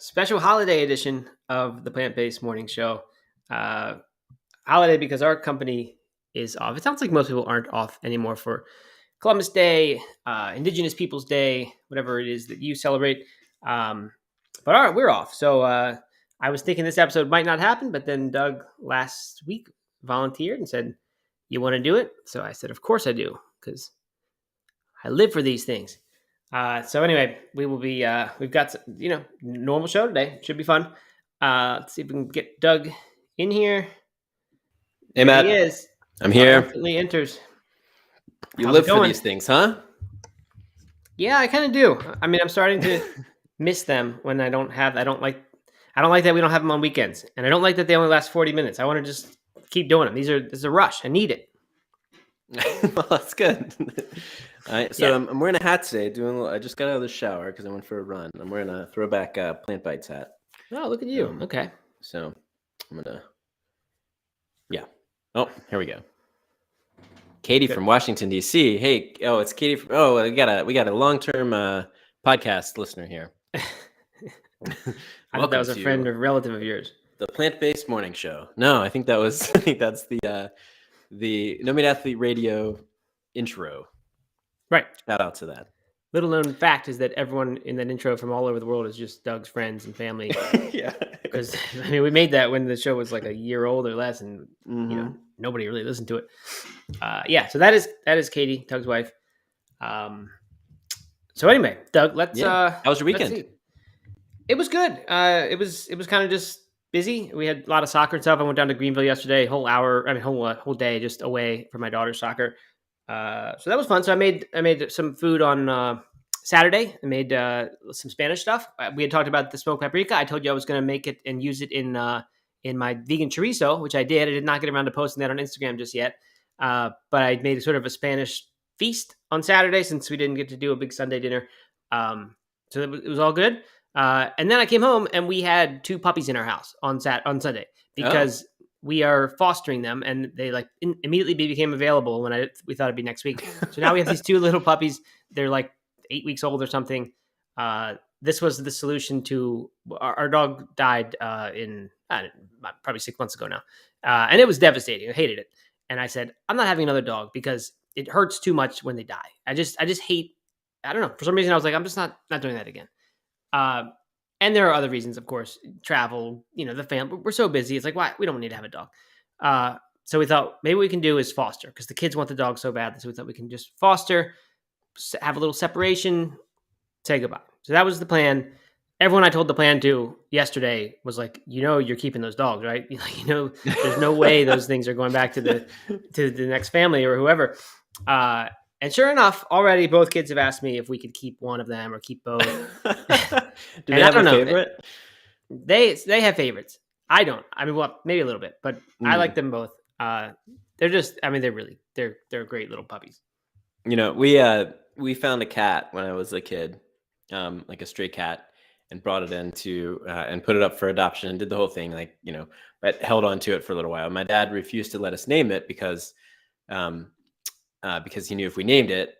Special holiday edition of the Plant-Based Morning Show. Uh, Holiday because our company is off. It sounds like most people aren't off anymore for Columbus Day, Indigenous Peoples Day, whatever it is that you celebrate. But all right, we're off. So I was thinking this episode might not happen, but then Doug last week volunteered and said, "You want to do it?" So I said, "Of course I do, because I live for these things." So anyway, we will be. We've got normal show today. Should be fun. Let's see if we can get Doug in here. Hey, There Matt. he is. I'm here. Triumphantly enters. You How's live it for going? these things, huh? Yeah, I kind of do. I mean, I'm starting to miss them when I don't like that we don't have them on weekends, and I don't like that they only last 40 minutes. I want to just keep doing them. This is a rush. I need it. Well, that's good. All right, so I'm wearing a hat today. I just got out of the shower because I went for a run. I'm wearing a throwback Plant Bites hat. Oh, look at you. Okay. So I'm gonna. Yeah. Oh, here we go. Katie from Washington D.C. Hey, it's Katie. We got a long-term podcast listener here. I thought that was a friend or relative of yours. The Plant-Based Morning Show. No, I think that's the No Meat Athlete Radio intro. Right. Shout out to that. Little known fact is that everyone in that intro from all over the world is just Doug's friends and family. Yeah. Because we made that when the show was like a year old or less, and nobody really listened to it. So that is Katie, Doug's wife. So anyway, Doug, let's. How was your weekend? It was good. It was kind of just busy. We had a lot of soccer and stuff. I went down to Greenville yesterday, whole day just away from my daughter's soccer. So that was fun. So I made some food on Saturday. I made some Spanish stuff. We had talked about the smoked paprika. I told you I was going to make it and use it in my vegan chorizo, which I did. I did not get around to posting that on Instagram just yet. But I made sort of a Spanish feast on Saturday since we didn't get to do a big Sunday dinner. So it was all good. And then I came home and we had 2 puppies in our house on Sunday because we are fostering them, and they immediately became available when we thought it'd be next week. So now we have these 2 little puppies. They're like 8 weeks old or something. This was the solution to our dog died in probably 6 months ago now. And it was devastating. I hated it. And I said, I'm not having another dog because it hurts too much when they die. I just hate, I don't know. For some reason I was like, I'm just not doing that again. And there are other reasons, of course, travel, the family, we're so busy. It's like, why? We don't need to have a dog. So we thought maybe what we can do is foster, because the kids want the dog so badly. So we thought we can just foster, have a little separation, say goodbye. So that was the plan. Everyone I told the plan to yesterday was like, you're keeping those dogs, right? There's no way those things are going back to the next family or whoever. And sure enough, already both kids have asked me if we could keep one of them or keep both. Do they have a favorite? They have favorites. I don't. I mean, well, maybe a little bit, but I like them both. They're just. I mean, they're great little puppies. We found a cat when I was a kid, like a stray cat, and brought it into and put it up for adoption and did the whole thing, but held on to it for a little while. My dad refused to let us name it because he knew if we named it,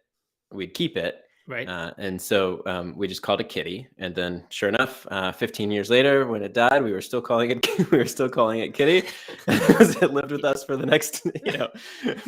we'd keep it. Right. And so we just called it Kitty. And then sure enough, 15 years later, when it died, we were still calling it Kitty. It lived with us for the next,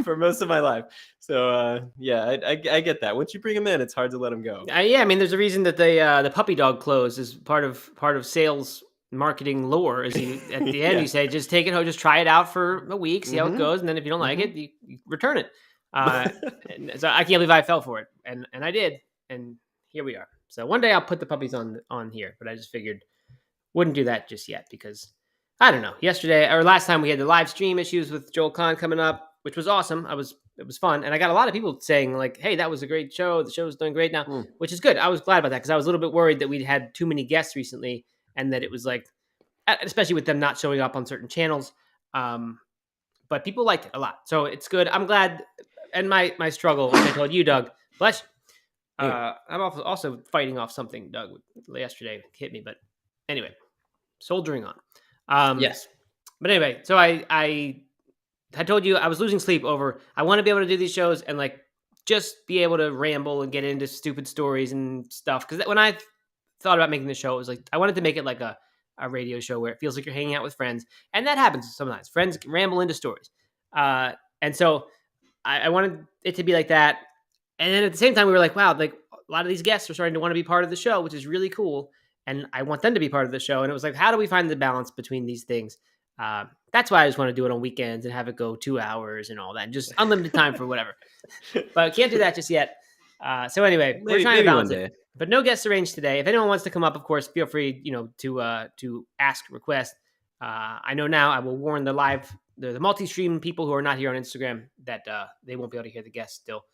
for most of my life. So I get that. Once you bring him in, it's hard to let him go. I mean, there's a reason that the puppy dog clothes is part of sales marketing lore. Is at the end you say, just take it home, just try it out for a week, see how it goes, and then if you don't like it, you return it. So I can't believe I fell for it, and I did, and here we are. So one day I'll put the puppies on here, but I just figured wouldn't do that just yet because I don't know. Last time we had the live stream issues with Joel Kahn coming up, which was awesome. It was fun, and I got a lot of people saying like, "Hey, that was a great show. The show's doing great now," which is good. I was glad about that because I was a little bit worried that we'd had too many guests recently, and that it was like, especially with them not showing up on certain channels. But people liked it a lot, so it's good. I'm glad. And my struggle, which I told you, Doug, bless you. I'm also fighting off something, Doug, yesterday hit me. But anyway, soldiering on. Yes. But anyway, so I told you I was losing sleep over, I want to be able to do these shows and just be able to ramble and get into stupid stories and stuff. Because when I thought about making the show, it was like I wanted to make it like a radio show where it feels like you're hanging out with friends, and that happens sometimes. Friends ramble into stories, and so I wanted it to be like that. And then at the same time, we were like, wow, like a lot of these guests are starting to want to be part of the show, which is really cool. And I want them to be part of the show. And it was like, how do we find the balance between these things? That's why I just want to do it on weekends and have it go 2 hours and all that, and just unlimited time for whatever. But I can't do that just yet. So anyway, we're trying to maybe one balance day. it. But no guests arranged today. If anyone wants to come up, of course, feel free, to ask, request. I know now. I will warn the multi-stream people who are not here on Instagram that they won't be able to hear the guests still.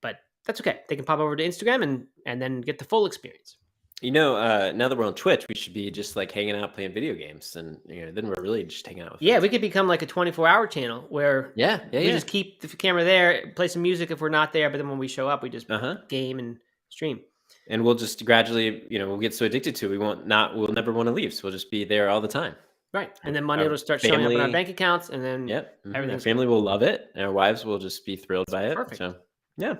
But that's okay. They can pop over to Instagram and then get the full experience. Now that we're on Twitch, we should be just like hanging out playing video games, and then we're really just hanging out with Yeah, friends. we could become like a 24-hour channel where we just keep the camera there, play some music if we're not there, but then when we show up, we just game and stream. And we'll just gradually, we'll get so addicted to it, we'll never want to leave. So we'll just be there all the time. Right. And then money will start showing up in our bank accounts, and then our family will love it, and our wives will just be thrilled by it. Perfect. So, yeah.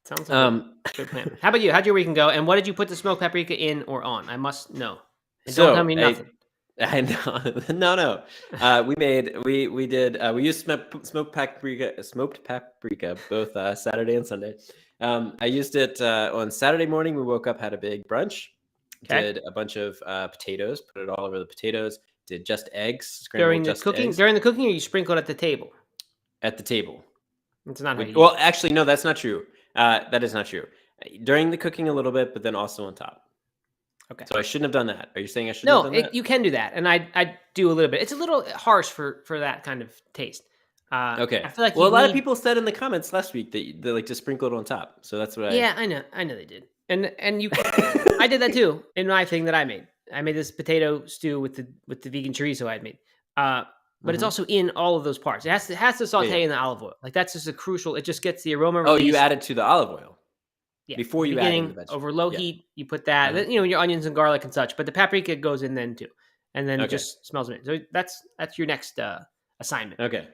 Sounds like a good plan. How about you? How'd your weekend go? And what did you put the smoked paprika in or on? I must know. And don't tell me nothing. I know. We used smoked paprika both Saturday and Sunday. I used it on Saturday morning. We woke up, had a big brunch, did a bunch of potatoes, put it all over the potatoes, did just eggs, during the cooking, or you sprinkled at the table? At the table. That's not how you Well, actually, no, that's not true. That is not true. During the cooking a little bit, but then also on top. Okay. So I shouldn't have done that. Are you saying I shouldn't have done that? No, you can do that. And I do a little bit. It's a little harsh for that kind of taste. Okay. I feel like a lot of people said in the comments last week that they like to sprinkle it on top. So that's what I know they did. And you I did that too in my thing that I made. I made this potato stew with the vegan chorizo I had made. But it's also in all of those parts. It has to saute in the olive oil. Like that's just a crucial. It just gets the aroma. Oh, you added to the olive oil. Yeah. Before you add the vegetables. Over low heat, you put that. Then, your onions and garlic and such. But the paprika goes in then too, and then it just smells it. So that's your next assignment. Okay.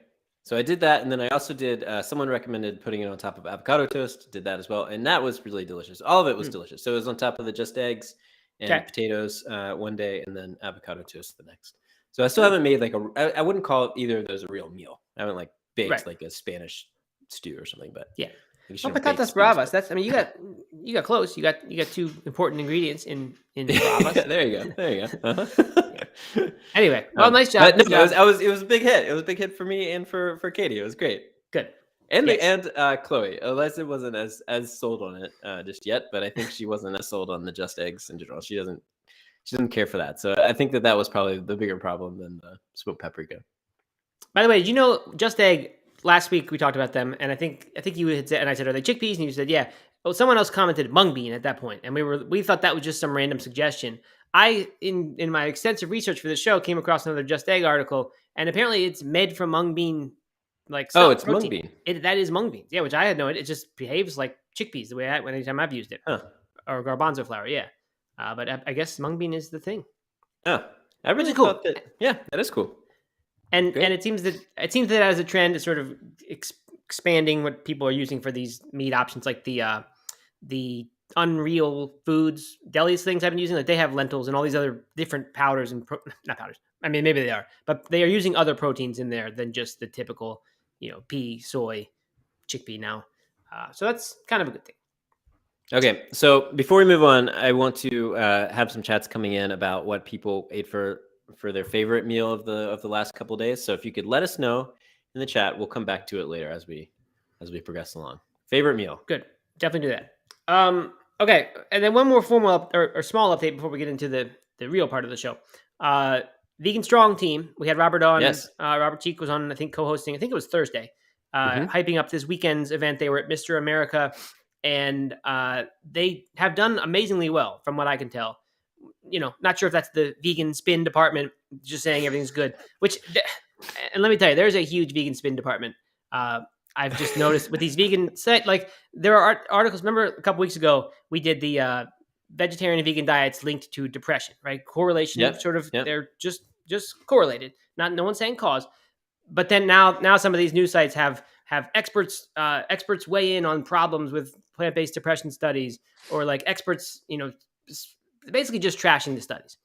So I did that, and then I also did. Someone recommended putting it on top of avocado toast. Did that as well, and that was really delicious. All of it was delicious. So it was on top of the just eggs and potatoes one day, and then avocado toast the next. So I still haven't made I wouldn't call either of those a real meal. I haven't baked like a Spanish stew or something, but patatas bravas. That's you got close. You got two important ingredients in bravas. There you go. Anyway, well, nice job. It was a big hit. It was a big hit for me and for Katie. It was great. Good. And Chloe, Eliza wasn't as sold on it just yet, but I think she wasn't as sold on the just eggs in general. She doesn't care for that. So I think that was probably the bigger problem than the smoked paprika. By the way, just egg, last week we talked about them, and I think you had said, and I said, are they chickpeas? And you said, yeah. Well, someone else commented mung bean at that point, and we thought that was just some random suggestion. I, in my extensive research for the show, came across another Just Egg article, and apparently it's made from mung bean, it's protein. Mung bean. That is mung beans, yeah, which I had no idea. It just behaves like chickpeas the way anytime I've used it, or garbanzo flour, yeah. But I guess mung bean is the thing. Oh, I really thought that. Yeah, that is cool. And it seems that as a trend, it's sort of expanding what people are using for these meat options, like the Unreal Foods delis things I've been using. Like they have lentils and all these other different powders and not powders. I mean, maybe they are, but they are using other proteins in there than just the typical, pea, soy, chickpea now. So that's kind of a good thing. Okay, so before we move on, I want to have some chats coming in about what people ate for their favorite meal of the last couple of days. So if you could let us know in the chat, we'll come back to it later as we progress along. Favorite meal? Good, definitely do that. Okay, and then one more formal or small update before we get into the real part of the show. Vegan Strong team. We had Robert on. Yes. Robert Cheek was on, I think, co-hosting. I think it was Thursday. Hyping up this weekend's event. They were at Mr. America, and they have done amazingly well, from what I can tell. Not sure if that's the vegan spin department just saying everything's good. And let me tell you, there's a huge vegan spin department. I've just noticed with these vegan there are articles. Remember a couple weeks ago we did the vegetarian and vegan diets linked to depression, right? Correlation, they're just correlated. No one's saying cause, but then now some of these news sites have experts weigh in on problems with plant-based depression studies, or like experts basically just trashing the studies.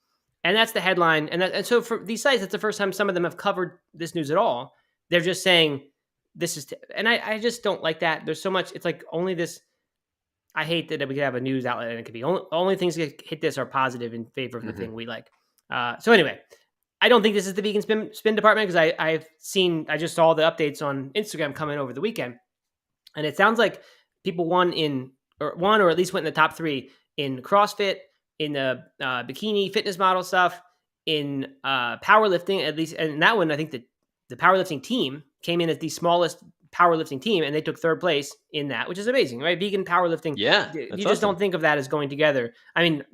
And that's the headline. And so for these sites, that's the first time some of them have covered this news at all. They're just saying this is, and I just don't like that. There's so much. It's like only this. I hate that we could have a news outlet and it could be only things that hit this are positive in favor of the thing we like. So anyway, I don't think this is the vegan spin department because I just saw the updates on Instagram coming over the weekend, and it sounds like people won or at least went in the top 3 in CrossFit, in the bikini fitness model stuff, in powerlifting, at least. And that one, I think that the powerlifting team came in as the smallest powerlifting team, and they took 3rd place in that, which is amazing, right? Vegan powerlifting. Yeah, You that's just awesome. don't think of that as going together. I mean,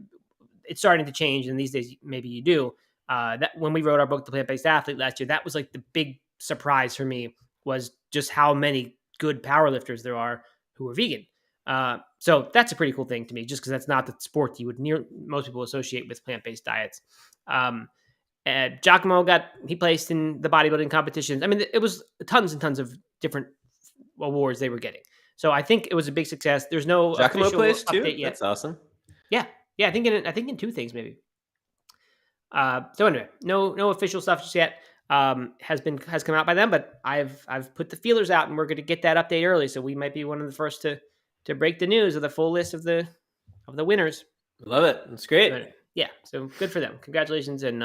it's starting to change, and these days maybe you do. That when we wrote our book, The Plant-Based Athlete, last year, that was like the big surprise for me, was just how many good powerlifters there are who are vegan. So that's a pretty cool thing to me, just because that's not the sport you would most people associate with plant-based diets. Giacomo he placed in the bodybuilding competitions. I mean, it was tons and tons of different awards they were getting. So I think it was a big success. There's no Giacomo official plays too. update yet. That's awesome. Yeah. I think in 2 things maybe. So anyway, no official stuff just yet. Has come out by them, but I've put the feelers out, and we're going to get that update early, so we might be one of the first to break the news of the full list of the winners. Love it. That's great. But, yeah, so good for them. Congratulations, and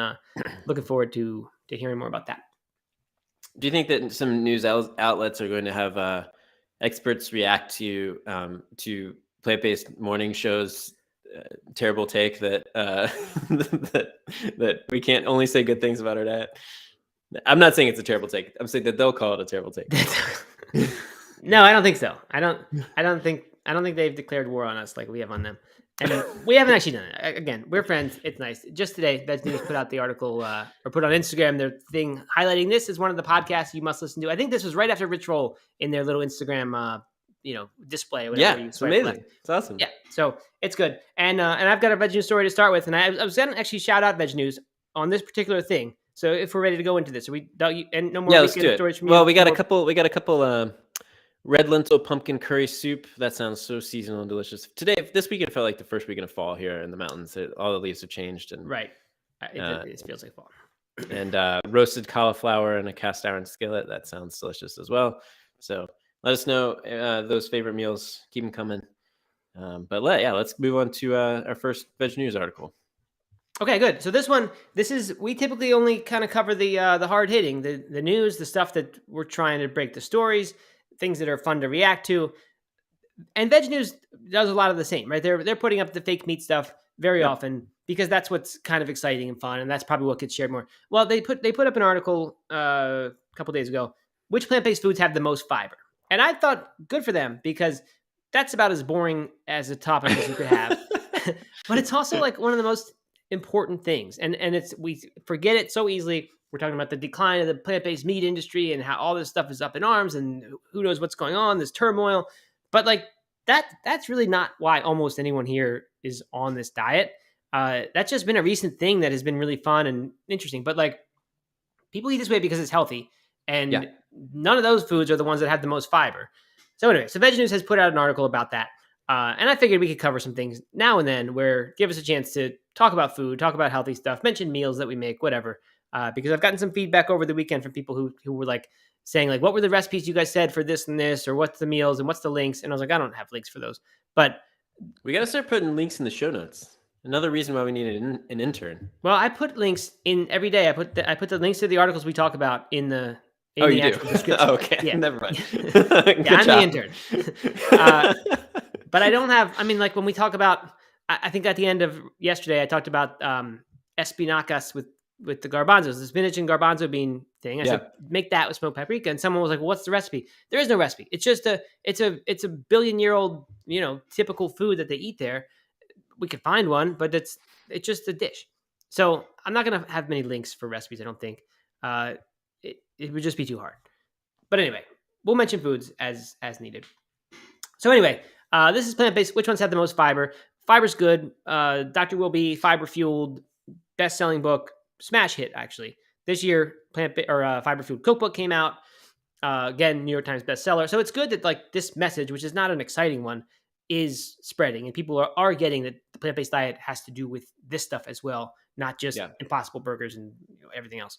looking forward to hearing more about that. Do you think that some news outlets are going to have experts react to plant-based morning shows? Terrible take that that we can't only say good things about our diet. I'm not saying it's a terrible take. I'm saying that they'll call it a terrible take. No, I don't think so. I don't think they've declared war on us like we have on them. And we haven't actually done it. Again, we're friends. It's nice. Just today, Veggie News put out the article or put on Instagram their thing highlighting this as one of the podcasts you must listen to. I think this was right after Rich Roll in their little Instagram display. Yeah, it's amazing. Left. It's awesome. Yeah, so it's good. And I've got a Veggie News story to start with, and I was going to actually shout out Veggie News on this particular thing. So if we're ready to go into this, and no more let's do it. Stories from you. Well, we got a couple. Red lentil pumpkin curry soup. That sounds so seasonal and delicious. This weekend felt like the first weekend of fall here in the mountains. All the leaves have changed, and right, it feels like fall. And roasted cauliflower in a cast iron skillet. That sounds delicious as well. So let us know those favorite meals. Keep them coming. Let's move on to our first Veg News article. Okay, good. So we typically only kind of cover the hard hitting, the news, the stuff that we're trying to break the stories, things that are fun to react to. And Veg News does a lot of the same, right? They're putting up the fake meat stuff very often because that's what's kind of exciting and fun, and that's probably what gets shared more. Well, they put up an article a couple days ago, which plant-based foods have the most fiber. And I thought good for them, because that's about as boring as a topic as you could have. But it's also like one of the most important things. And we forget it so easily. We're talking about the decline of the plant-based meat industry and how all this stuff is up in arms and who knows what's going on, this turmoil. But like that's really not why almost anyone here is on this diet. That's just been a recent thing that has been really fun and interesting. But like, people eat this way because it's healthy, and none of those foods are the ones that have the most fiber. So anyway, Veg News has put out an article about that. And I figured we could cover some things now and then where give us a chance to talk about food, talk about healthy stuff, mention meals that we make, whatever. Because I've gotten some feedback over the weekend from people who were like saying like, what were the recipes you guys said for this and this, or what's the meals and what's the links? And I was like, I don't have links for those. But we got to start putting links in the show notes. Another reason why we need an intern. Well, I put links in every day. I put the links to the articles we talk about in the you do? description. Oh, okay. Yeah. Never mind. I'm the intern. But I don't have, I mean, like when we talk about, I think at the end of yesterday, I talked about espinacas with the garbanzos, the spinach and garbanzo bean thing. I said, make that with smoked paprika. And someone was like, well, what's the recipe? There is no recipe. It's just it's a billion-year-old, typical food that they eat there. We could find one, but it's just a dish. So I'm not going to have many links for recipes, I don't think. It would just be too hard. But anyway, we'll mention foods as needed. So anyway, this is plant-based. Which ones have the most fiber? Fiber's good. Dr. Wilby, fiber-fueled, best-selling book, smash hit, actually. This year, fiber-fueled cookbook came out. Again, New York Times bestseller. So it's good that like this message, which is not an exciting one, is spreading, and people are getting that the plant-based diet has to do with this stuff as well, not just Yeah. Impossible Burgers and everything else.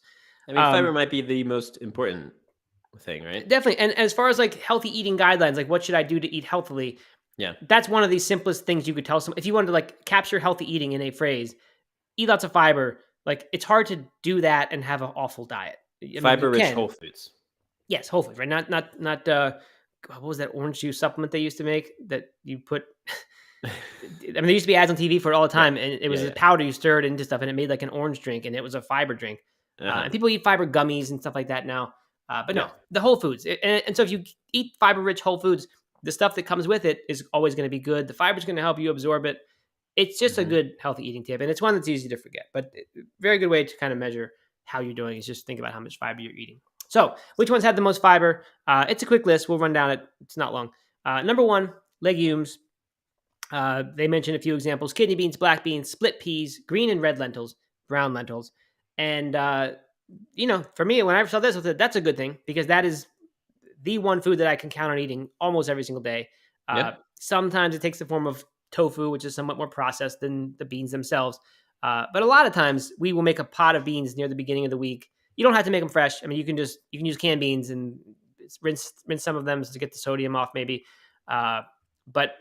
I mean, fiber might be the most important thing, right? Definitely. And as far as like healthy eating guidelines, like what should I do to eat healthily? Yeah. That's one of the simplest things you could tell someone. If you wanted to like capture healthy eating in a phrase, eat lots of fiber. Like it's hard to do that and have an awful diet. I mean, you Fiber-rich can. whole foods. Yes, whole foods, right? Not what was that orange juice supplement they used to make that you put I mean, there used to be ads on TV for it all the Yeah. time, and it was Yeah, a yeah. powder you stirred into stuff, and it made like an orange drink, and it was a fiber drink. Uh-huh. And people eat fiber gummies and stuff like that now. But Yeah. no, the whole foods. And so if you eat fiber-rich whole foods, the stuff that comes with it is always going to be good. The fiber is going to help you absorb it. It's just a Mhm. good healthy eating tip, and it's one that's easy to forget. But very good way to kind of measure how you're doing is just think about how much fiber you're eating. So, which ones had the most fiber? It's a quick list. We'll run down it. It's not long. Number one, legumes. They mentioned a few examples: kidney beans, black beans, split peas, green and red lentils, brown lentils. And for me, when I saw this, I said that's a good thing because that is the one food that I can count on eating almost every single day. Yeah. Sometimes it takes the form of tofu, which is somewhat more processed than the beans themselves. But a lot of times we will make a pot of beans near the beginning of the week. You don't have to make them fresh. I mean, you can use canned beans and rinse some of them to get the sodium off, maybe. But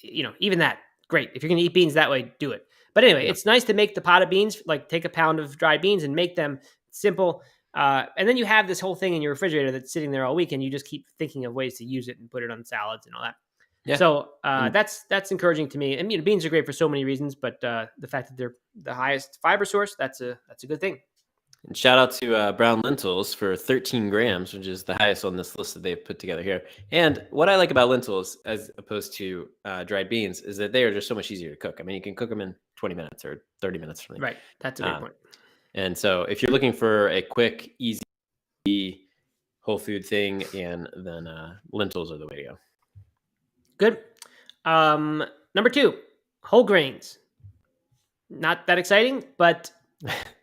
even that, great. If you're going to eat beans that way, do it. But anyway, Yeah. it's nice to make the pot of beans. Like take a pound of dried beans and make them simple. And then you have this whole thing in your refrigerator that's sitting there all week, and you just keep thinking of ways to use it and put it on salads and all that. Yeah. So And that's encouraging to me. And beans are great for so many reasons, but the fact that they're the highest fiber source, that's a good thing. And shout out to brown lentils for 13 grams, which is the highest on this list that they've put together here. And what I like about lentils, as opposed to dried beans, is that they are just so much easier to cook. I mean, you can cook them in 20 minutes or 30 minutes. From Right. That's a great point. And so if you're looking for a quick, easy, whole food thing, and then lentils are the way to go. Good. Number two, whole grains. Not that exciting, but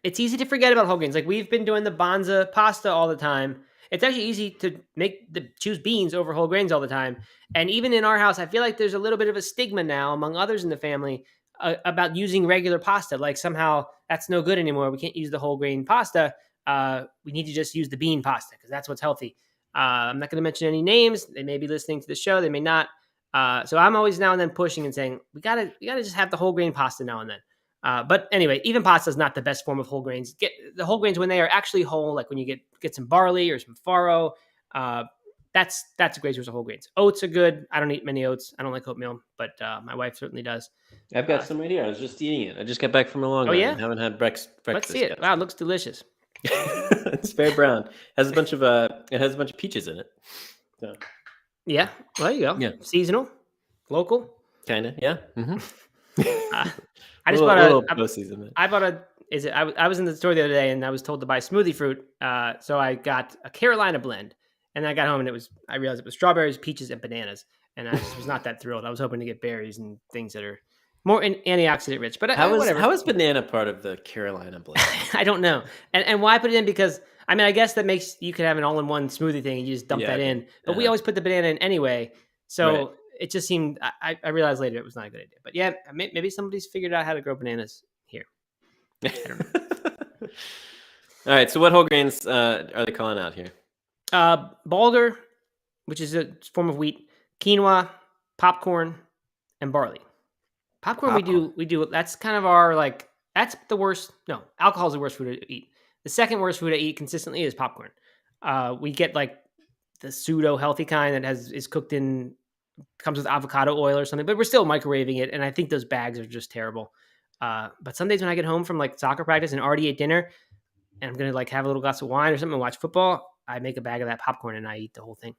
it's easy to forget about whole grains. Like we've been doing the Banza pasta all the time. It's actually easy to choose beans over whole grains all the time. And even in our house, I feel like there's a little bit of a stigma now among others in the family about using regular pasta. Like somehow that's no good anymore. We can't use the whole grain pasta. We need to just use the bean pasta because that's what's healthy. I'm not going to mention any names. They may be listening to the show. They may not. So I'm always now and then pushing and saying we gotta just have the whole grain pasta now and then. But anyway, even pasta is not the best form of whole grains. Get the whole grains when they are actually whole, like when you get some barley or some farro. That's a great source of whole grains. Oats are good. I don't eat many oats. I don't like oatmeal, but my wife certainly does. I've got some right here. I was just eating it. I just got back from a long run. Yeah? I haven't had breakfast. Let's see it. Yet. Wow, it looks delicious. It's very brown. It has a bunch of peaches in it. So. Yeah. Well, there you go. Yeah. Seasonal, local. Kinda. Yeah. Mm-hmm. I just bought I was in the store the other day and I was told to buy smoothie fruit. So I got a Carolina blend, and I got home and I realized it was strawberries, peaches, and bananas. And I just was not that thrilled. I was hoping to get berries and things that are more antioxidant rich. But whatever. How is banana part of the Carolina blend? I don't know. And why put it in? Because I mean, I guess that makes you could have an all-in-one smoothie thing and you just dump that in. But we always put the banana in anyway. So right. It just seemed, I realized later it was not a good idea. But yeah, maybe somebody's figured out how to grow bananas here. I don't know. All right. So what whole grains are they calling out here? Bulgur, which is a form of wheat, quinoa, popcorn, and barley. Popcorn. we do. That's kind of our that's the worst. No, alcohol is the worst food to eat. The second worst food to eat consistently is popcorn. We get the pseudo healthy kind that is cooked in, comes with avocado oil or something, but we're still microwaving it. And I think those bags are just terrible. But some days when I get home from soccer practice and already ate dinner and I'm going to have a little glass of wine or something and watch football, I make a bag of that popcorn and I eat the whole thing.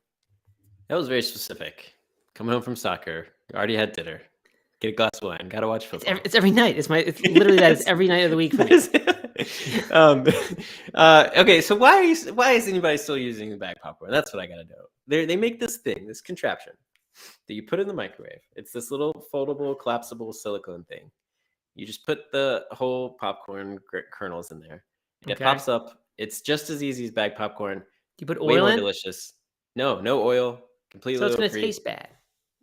That was very specific. Come home from soccer, already had dinner, get a glass of wine, got to watch football. It's every night. It's literally that is every night of the week for me. Okay, so why is anybody still using the bag popcorn? That's what I gotta know. They make this contraption that you put in the microwave. It's this little foldable, collapsible silicone thing. You just put the whole popcorn kernels in there, and it pops up. It's just as easy as bag popcorn. You put way oil more in? Delicious. No oil. Completely. So it's gonna free. taste bad.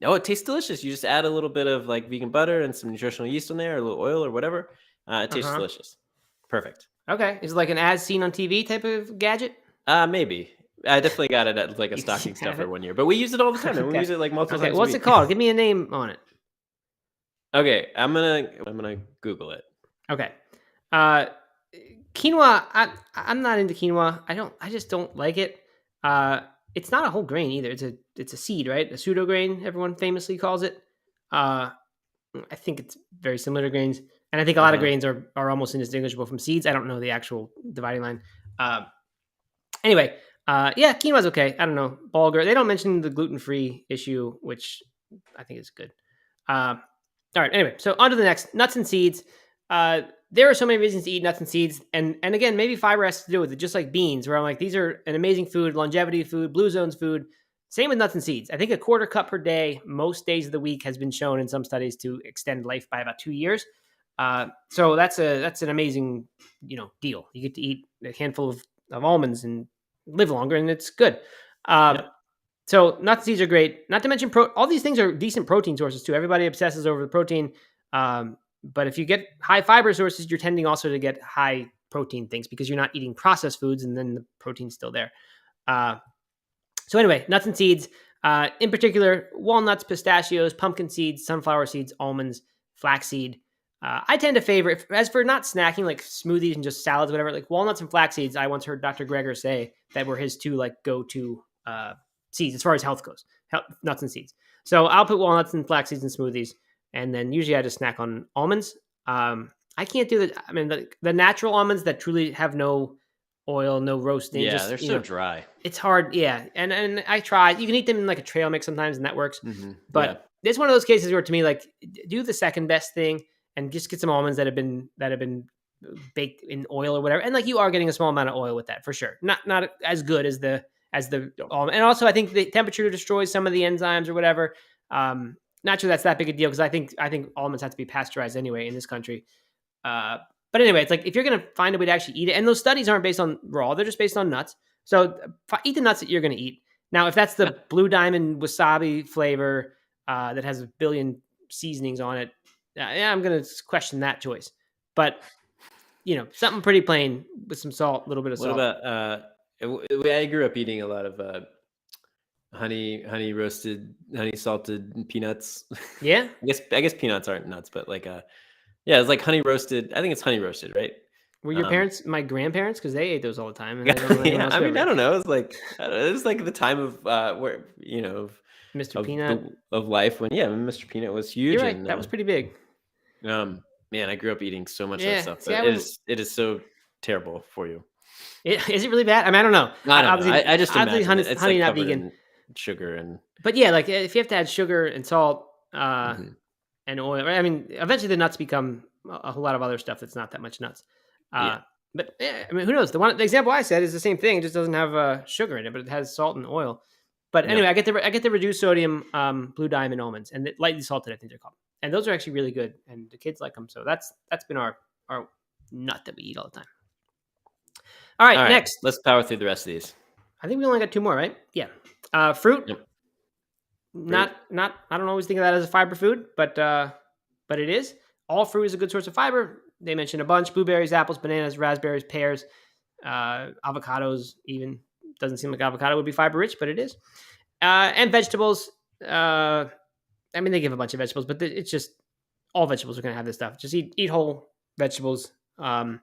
Oh, it tastes delicious. You just add a little bit of like vegan butter and some nutritional yeast in there, a little oil or whatever. It tastes Uh-huh. delicious. Perfect. Okay. Is it like an as seen on TV type of gadget? Maybe. I definitely got it at like a You stocking have stuffer it? one year, but we use it all the time, and we Okay. use it like multiple Okay. times a What's it week. called? Give me a name on it. Okay, I'm gonna Google it. Okay. Uh, quinoa. I'm not into quinoa. I just don't like it. Uh, it's not a whole grain either. It's a seed, right? A pseudo grain. Everyone famously calls it. Uh, I think it's very similar to grains, and I think a Uh lot of huh. grains are almost indistinguishable from seeds. I don't know the actual dividing line. Uh, anyway, yeah, quinoa's okay. I don't know. Bulgur. They don't mention the gluten free issue, which I think is good. All right. Anyway, so on to the next nuts and seeds. There are so many reasons to eat nuts and seeds, and again, maybe fiber has to do with it, just like beans, where I'm like, these are an amazing food, longevity food, blue zones food. Same with nuts and seeds. I think a quarter cup per day, most days of the week, has been shown in some studies to extend life by about 2 years. So that's an amazing deal. You get to eat a handful of almonds and live longer, and it's good. Um, Yep. so nuts and seeds are great. Not to mention, all these things are decent protein sources too. Everybody obsesses over the protein, but if you get high fiber sources, you're tending also to get high protein things because you're not eating processed foods, and then the protein's still there. Uh, so anyway, nuts and seeds, in particular, walnuts, pistachios, pumpkin seeds, sunflower seeds, almonds, flaxseed. I tend to favor, as for not snacking like smoothies and just salads, whatever, like walnuts and flax seeds. I once heard Dr. Greger say that were his two like go-to seeds as far as health goes, nuts and seeds. So I'll put walnuts and flax seeds in smoothies, and then usually I just snack on almonds. I can't do the, I mean, the natural almonds that truly have no oil, no roasting, Yeah, they're just so dry. it's hard, yeah, and I try. You can eat them in like a trail mix sometimes, and that works. Yeah. But it's one of those cases where, to me, like do the second best thing and just get some almonds that have been baked in oil or whatever. And like you are getting a small amount of oil with that for sure. Not as good as the Yep. almond. And also, I think the temperature destroys some of the enzymes or whatever. Not sure that's that big a deal because I think almonds have to be pasteurized anyway in this country. Uh, but anyway, it's like if you're going to find a way to actually eat it, and those studies aren't based on raw, they're just based on nuts. So eat the nuts that you're going to eat. Now, if that's Yeah. the blue diamond wasabi flavor that has a billion seasonings on it, yeah, I'm going to question that choice. But something pretty plain with some salt, a little bit of What salt. about I grew up eating a lot of honey roasted, honey salted peanuts. Yeah. I guess peanuts aren't nuts, but like yeah, it's like honey roasted. I think it's honey roasted, right? Were your Um, parents my grandparents? Because they ate those all the time, and I don't know anyone yeah, else I who mean, ever I ate. don't know. It's like it was like the time of where Mr. of Peanut. the of life when Mr. Peanut was You're huge, right. and That was pretty big. man, I grew up eating so much of that Yeah. stuff, See, but I it wouldn't. is so terrible for you. Is it really bad? I mean, I don't know. I don't know. Obviously, I just obviously, imagine honey, it. It's honey like not covered vegan. in sugar and But yeah, like if you have to add sugar and salt mhm. and oil, right? I mean, eventually the nuts become a whole lot of other stuff that's not that much nuts. Yeah, But I mean, who knows? The example I said is the same thing. It just doesn't have sugar in it, but it has salt and oil. But yeah, anyway, I get the reduced sodium blue diamond almonds and the lightly salted, I think they're called, and those are actually really good, and the kids like them. So that's been our nut that we eat all the time. All all right, right. next. Let's power through the rest of these. I think we only got two more, right? Yeah. Fruit. Yep. Fruit. Not I don't always think of that as a fiber food, but it is. All fruit is a good source of fiber. They mention a bunch: blueberries, apples, bananas, raspberries, pears, avocados. Even doesn't seem like avocado would be fiber rich, but it is. And vegetables. I mean, they give a bunch of vegetables, but it's just all vegetables are going to have this stuff. Just eat whole vegetables. I don't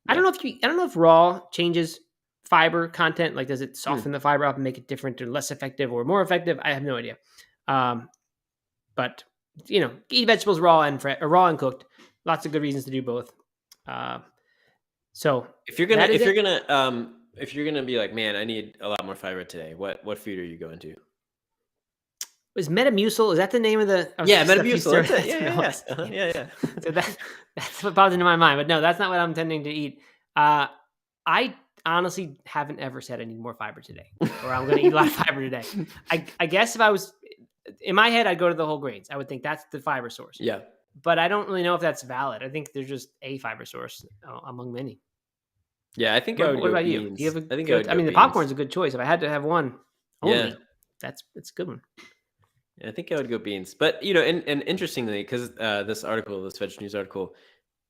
Yeah. know I don't know if raw changes fiber content. Like, does it Hmm. soften the fiber up and make it different or less effective or more effective? I have no idea. Um, but eat vegetables raw and raw and cooked. Lots of good reasons to do both. Uh, so If you're gonna that is it. if you're gonna be like, man, I need a lot more fiber today. What food are you going to? Was Metamucil? Is that the name of the Yeah, stuff you Metamucil. serve? That's it. Yeah, That's yeah, always yeah. Uh-huh. yeah. Yeah, yeah. So that's what popped into my mind. But no, that's not what I'm intending to eat. I honestly haven't ever said I need more fiber today, or I'm going to eat a lot of fiber today. I guess if I was in my head, I'd go to the whole grains. I would think that's the fiber source, Yeah. but I don't really know if that's valid. I think there's just a fiber source among many. Yeah, I think I What, would what go about you? Do you beans. have a I think I good? would I go mean, the beans. popcorn's a good choice. If I had to have one Yeah. only, it's a good one. I think I would go beans. But and interestingly, because this Veg News article,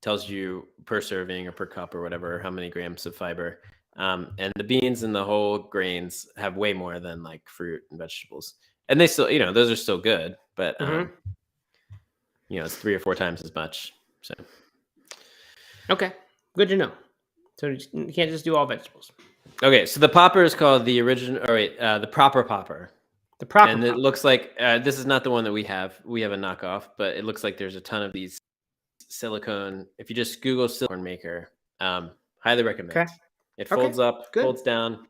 tells you per serving or per cup or whatever how many grams of fiber. And the beans and the whole grains have way more than like fruit and vegetables. And they still, those are still good, but it's 3 or 4 times as much. So Okay, good to know. So you can't just do all vegetables. okay, so the popper is called the original. Or wait, the proper popper. The proper And it popper. looks like this is not the one that we have. We have a knockoff, but it looks like there's a ton of these silicone. If you just Google silicone maker, highly recommend. Okay. It Okay. folds up, Good. folds down,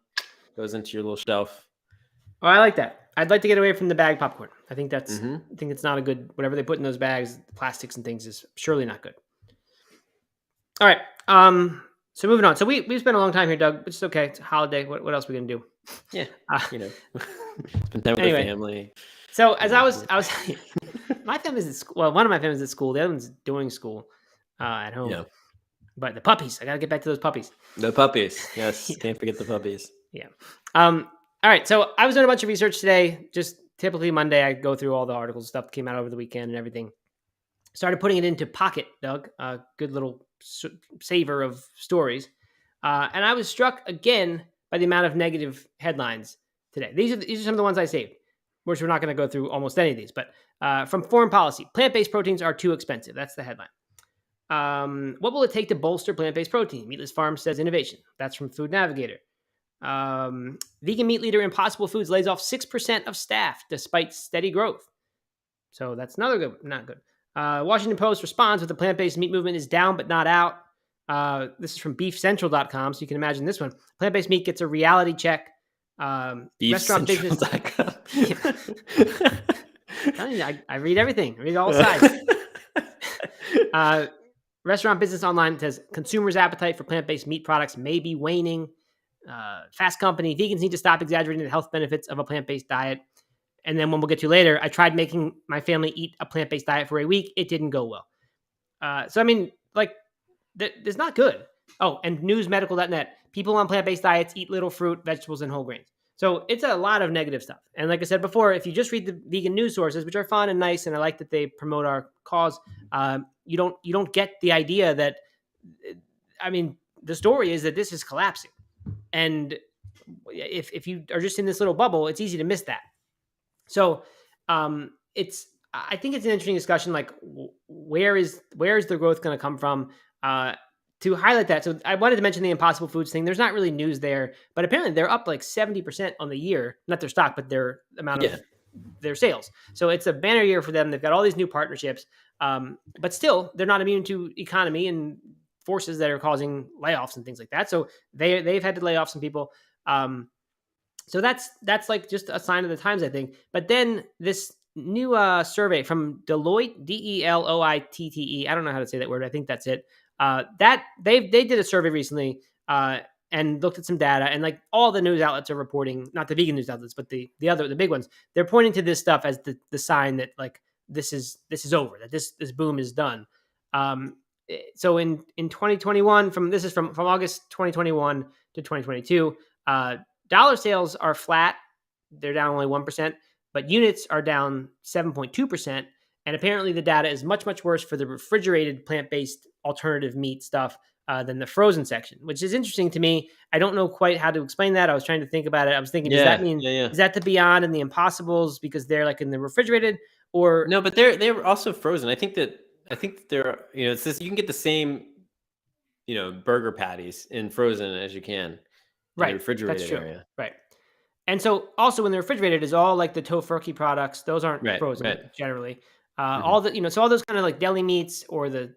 goes into your little shelf. Oh, I like that. I'd like to get away from the bag popcorn. I think that's. Mm-hmm. I think it's not a good. Whatever they put in those bags, plastics and things, is surely not good. All right. So moving on. So we spent a long time here, Doug, which is okay. It's a holiday. What else are we gonna do? Yeah. Spend time with Anyway. the family. So as I was my family's at school. Well, one of my family's at school. The other one's doing school at home. Yeah. But the puppies, I gotta get back to those puppies. The puppies. Yes. Yeah. Can't forget the puppies. Yeah. All right. So I was doing a bunch of research today. Just typically Monday, I go through all the articles, stuff that came out over the weekend and everything. Started putting it into Pocket, Doug, a good little saver of stories. And I was struck again by the amount of negative headlines today. These are some of the ones I saved, which we're not going to go through almost any of these. But from Foreign Policy, plant-based proteins are too expensive. That's the headline. What will it take to bolster plant-based protein? Meatless Farm says innovation. That's from Food Navigator. Vegan meat leader Impossible Foods lays off 6% of staff despite steady growth. So that's another good, not good. Washington Post responds with the plant-based meat movement is down but not out. This is from beefcentral.com, so you can imagine this one. Plant-based meat gets a reality check. Restaurant business. I read everything. I read all sides. Restaurant Business Online says consumers' appetite for plant-based meat products may be waning. Fast Company, vegans need to stop exaggerating the health benefits of a plant-based diet. And then when we'll get to later, I tried making my family eat a plant-based diet for a week. It didn't go well. So, I mean, like, it's not good. Oh, and newsmedical.net. People on plant-based diets eat little fruit, vegetables, and whole grains. So it's a lot of negative stuff. And like I said before, if you just read the vegan news sources, which are fun and nice, and I like that they promote our cause, you don't get the idea that, I mean, the story is that this is collapsing. And if you are just in this little bubble, it's easy to miss that. So I think it's an interesting discussion. Like, where is the growth going to come from? To highlight that, so I wanted to mention the Impossible Foods thing. There's not really news there, but apparently they're up like 70% on the year, not their stock, but their amount of their sales. So it's a banner year for them. They've got all these new partnerships, but still they're not immune to economy and forces that are causing layoffs and things like that. So they've had to lay off some people. So that's like just a sign of the times, I think. But then this new survey from Deloitte, Deloitte. I don't know how to say that word. I think that's it. That they did a survey recently and looked at some data, and like all the news outlets are reporting, not the vegan news outlets, but the big ones. They're pointing to this stuff as the sign that like this is over, that this boom is done. So in 2021, this is from August 2021 to 2022, dollar sales are flat. They're down only 1%, but units are down 7.2%. And apparently the data is much, much worse for the refrigerated plant-based alternative meat stuff than the frozen section, which is interesting to me. I don't know quite how to explain that. I was trying to think about it. I was thinking, does that mean, is that the Beyond and the Impossibles because they're like in the refrigerated, or? No, but they were also frozen. I think that they're, it's this, you can get the same, burger patties in frozen as you can in the refrigerated area. Right. And so also when they're refrigerated is all like the tofurkey products. Those aren't frozen generally. All the, so all those kind of like deli meats or the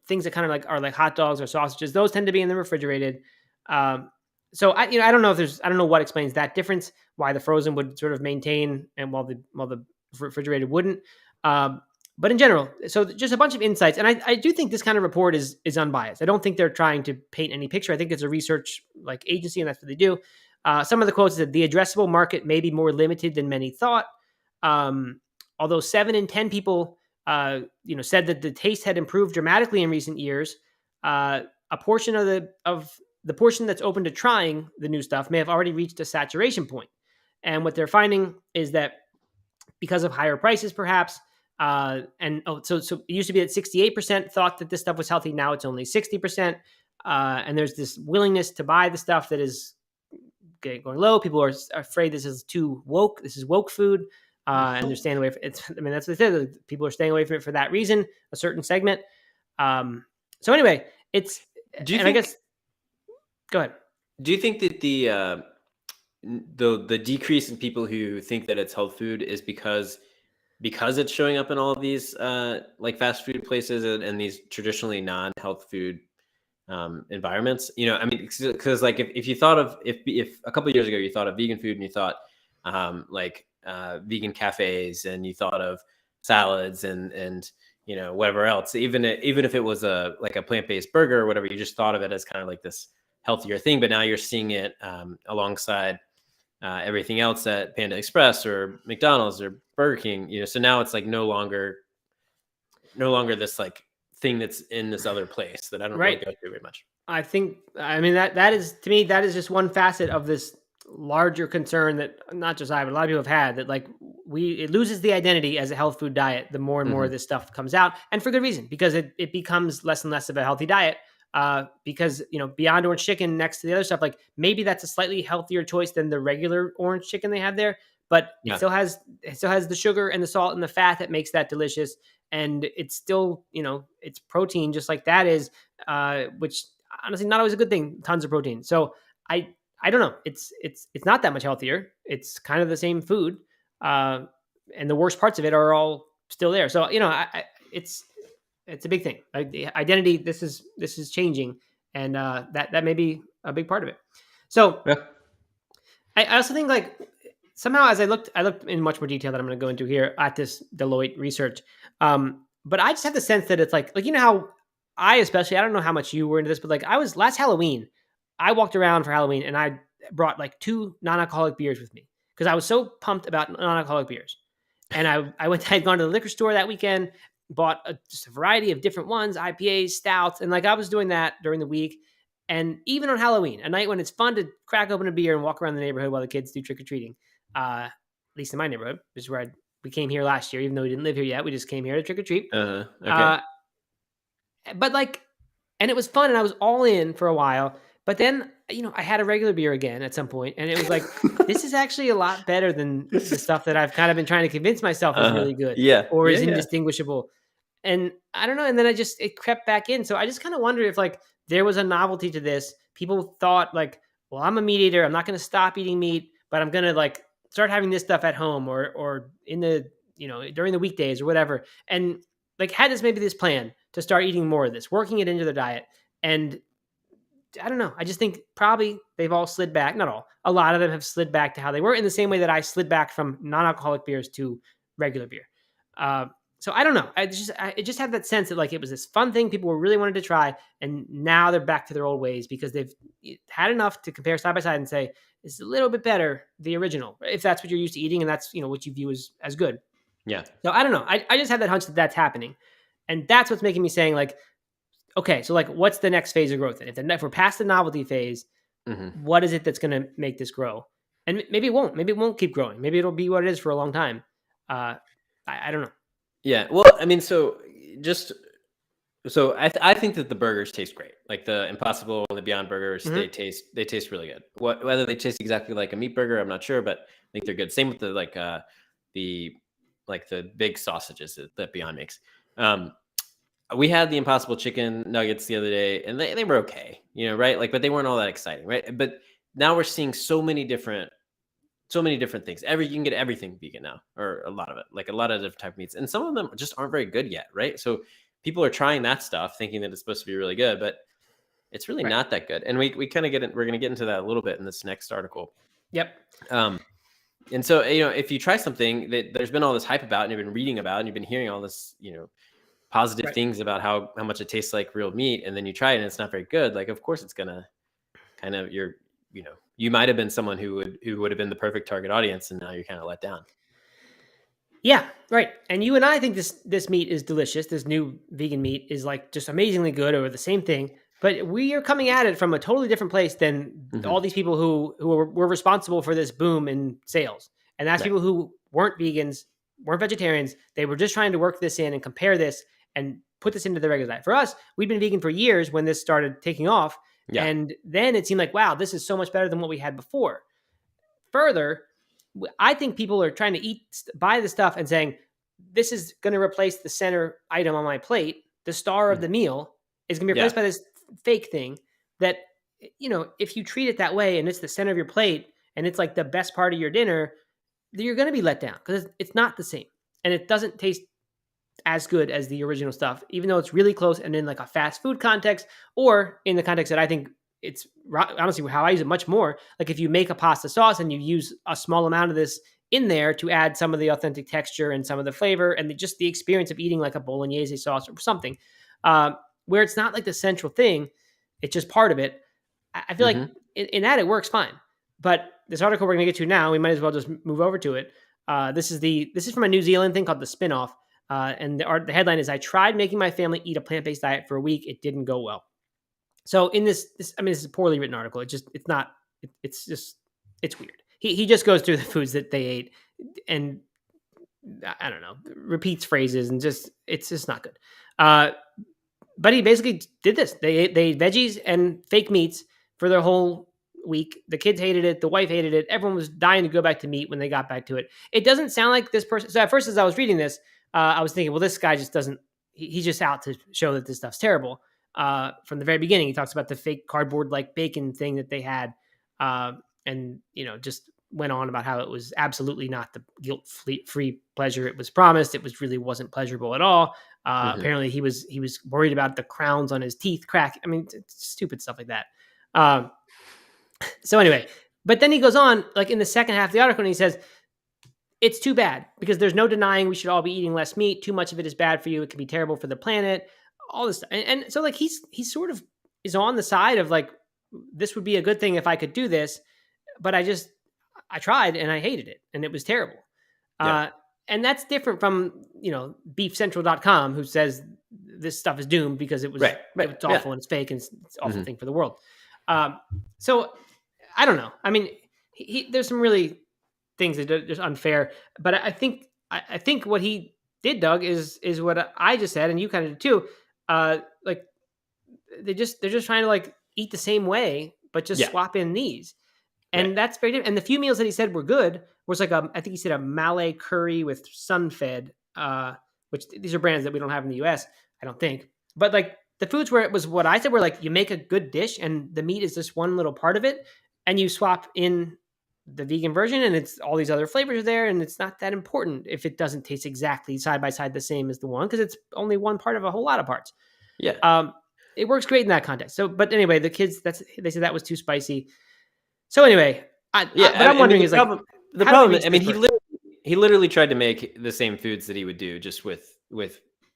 things that kind of like are like hot dogs or sausages, those tend to be in the refrigerated. So I don't know I don't know what explains that difference, why the frozen would sort of maintain and while the refrigerated wouldn't. But in general, so just a bunch of insights. And I do think this kind of report is unbiased. I don't think they're trying to paint any picture. I think it's a research like agency and that's what they do. Some of the quotes said the addressable market may be more limited than many thought. Although 7 in 10 people, said that the taste had improved dramatically in recent years, a portion of the portion that's open to trying the new stuff may have already reached a saturation point. And what they're finding is that because of higher prices, perhaps. So it used to be that 68% thought that this stuff was healthy. Now it's only 60%. And there's this willingness to buy the stuff that is going low. People are afraid this is too woke. This is woke food. And they're staying away from it. I mean, that's what they said. People are staying away from it for that reason, a certain segment. So anyway, I guess, go ahead. Do you think that the decrease in people who think that it's health food is because it's showing up in all of these like fast food places and these traditionally non-health food environments? I mean, because like if you thought of if a couple of years ago you thought of vegan food and you thought vegan cafes and you thought of salads and whatever else, even if it was a plant-based burger or whatever, you just thought of it as kind of like this healthier thing. But now you're seeing it alongside everything else at Panda Express or McDonald's or Burger King. So now it's like no longer this like thing that's in this other place that I don't really go through very much. I mean, that is, to me, that is just one facet of this larger concern that not just I, but a lot of people have had, that like it loses the identity as a health food diet the more and more of this stuff comes out, and for good reason, because it becomes less and less of a healthy diet. Because Beyond Orange Chicken next to the other stuff, like maybe that's a slightly healthier choice than the regular orange chicken they have there, but it still has the sugar and the salt and the fat that makes that delicious, and it's still it's protein just like that is, which honestly not always a good thing. Tons of protein, so I don't know. It's not that much healthier. It's kind of the same food, and the worst parts of it are all still there. So it's a big thing. Like the identity, this is changing, and that may be a big part of it. So I also think like somehow as I looked in much more detail that I'm going to go into here at this Deloitte research, but I just have the sense that it's like how I don't know how much you were into this, but like I was last Halloween. I walked around for Halloween and I brought like 2 non-alcoholic beers with me because I was so pumped about non-alcoholic beers. And I'd gone to the liquor store that weekend, bought just a variety of different ones, IPAs, stouts. And like I was doing that during the week. And even on Halloween, a night when it's fun to crack open a beer and walk around the neighborhood while the kids do trick-or-treating, at least in my neighborhood, which is where we came here last year, even though we didn't live here yet. We just came here to trick-or-treat. Okay. But like, and it was fun and I was all in for a while. But then, I had a regular beer again at some point, and it was like, this is actually a lot better than the stuff that I've kind of been trying to convince myself is really good, or is indistinguishable. And I don't know. And then it crept back in. So I just kind of wonder if like there was a novelty to this. People thought like, well, I'm a meat eater. I'm not going to stop eating meat, but I'm going to like start having this stuff at home or in the, during the weekdays or whatever. And like had this plan to start eating more of this, working it into their diet. And I don't know. I just think probably they've all slid back. Not all. A lot of them have slid back to how they were, in the same way that I slid back from non-alcoholic beers to regular beer. So I don't know. I just have that sense that like it was this fun thing people were really wanted to try, and now they're back to their old ways because they've had enough to compare side by side and say it's a little bit better the original, if that's what you're used to eating and that's what you view as good. Yeah. So I don't know. I just have that hunch that that's happening, and that's what's making me saying like, okay, so like, what's the next phase of growth? If we're past the novelty phase, what is it that's going to make this grow? And maybe it won't. Maybe it won't keep growing. Maybe it'll be what it is for a long time. I don't know. Yeah. Well, I mean, I think that the burgers taste great. Like the Impossible and the Beyond Burgers, they taste really good. Whether they taste exactly like a meat burger, I'm not sure, but I think they're good. Same with the big sausages that Beyond makes. We had the Impossible chicken nuggets the other day, and they were okay, right? Like, but they weren't all that exciting, right? But now we're seeing so many different things. You can get everything vegan now, or a lot of it, like a lot of different type of meats, and some of them just aren't very good yet, right? So people are trying that stuff, thinking that it's supposed to be really good, but it's really not that good. And we kind of we're going to get into that a little bit in this next article. Yep. And so if you try something that there's been all this hype about, and you've been reading about, and you've been hearing all this, positive things about how much it tastes like real meat, and then you try it and it's not very good, like of course it's gonna kind of you might have been someone who would have been the perfect target audience, and now you're kind of let down. Yeah, right. And you and I think this meat is delicious. This new vegan meat is like just amazingly good, or the same thing, but we are coming at it from a totally different place than all these people who were responsible for this boom in sales. And that's people who weren't vegans weren't vegetarians. They were just trying to work this in and compare this and put this into their regular diet. For us, we'd been vegan for years when this started taking off. Yeah. And then it seemed like, wow, this is so much better than what we had before. Further, I think people are trying to buy the stuff and saying, this is going to replace the center item on my plate. The star of the meal is going to be replaced Yeah. by this fake thing that, if you treat it that way and it's the center of your plate and it's like the best part of your dinner, you're going to be let down because it's not the same. And it doesn't taste as good as the original stuff, even though it's really close and in like a fast food context or in the context that I think it's honestly how I use it much more. Like if you make a pasta sauce and you use a small amount of this in there to add some of the authentic texture and some of the flavor and just the experience of eating like a bolognese sauce or something, where it's not like the central thing, it's just part of it. I feel like in that it works fine. But this article we're going to get to now, we might as well just move over to it. This is from a New Zealand thing called The Spinoff. And the headline is, I tried making my family eat a plant-based diet for a week. It didn't go well. So in this is a poorly written article. It's weird. He just goes through the foods that they ate and I don't know, repeats phrases and it's just not good. But he basically did this. They ate veggies and fake meats for their whole week. The kids hated it. The wife hated it. Everyone was dying to go back to meat when they got back to it. It doesn't sound like this person. So at first, as I was reading this, I was thinking, well, this guy just doesn't, he's just out to show that this stuff's terrible. From the very beginning, he talks about the fake cardboard like bacon thing that they had. And, just went on about how it was absolutely not the guilt-free pleasure it was promised. It really wasn't pleasurable at all. Apparently he was worried about the crowns on his teeth crack. I mean, it's stupid stuff like that. So anyway, but then he goes on like in the second half of the article and he says, it's too bad because there's no denying we should all be eating less meat. Too much of it is bad for you. It can be terrible for the planet, all this stuff. And so like, he sort of is on the side of like, this would be a good thing if I could do this, but I tried and I hated it and it was terrible. Yeah. And that's different from, beefcentral.com who says this stuff is doomed because it was, it's awful and it's fake and it's an awful thing for the world. So I don't know. I mean, there's some really things that are just unfair, but I think what he did, Doug, is what I just said. And you kind of did too. Like they're just trying to like eat the same way, but just swap in these. And that's very different. And the few meals that he said were good was like I think he said a Malay curry with sun-fed, which these are brands that we don't have in the US, I don't think. But like the foods where it was what I said were like you make a good dish and the meat is just one little part of it, and you swap in the vegan version and it's all these other flavors are there, and it's not that important if it doesn't taste exactly side by side the same as the one because it's only one part of a whole lot of parts. Yeah. It works great in that context. So, but anyway, the kids they said that was too spicy. So anyway, I'm wondering is like the problem. I mean, he literally tried to make the same foods that he would do just with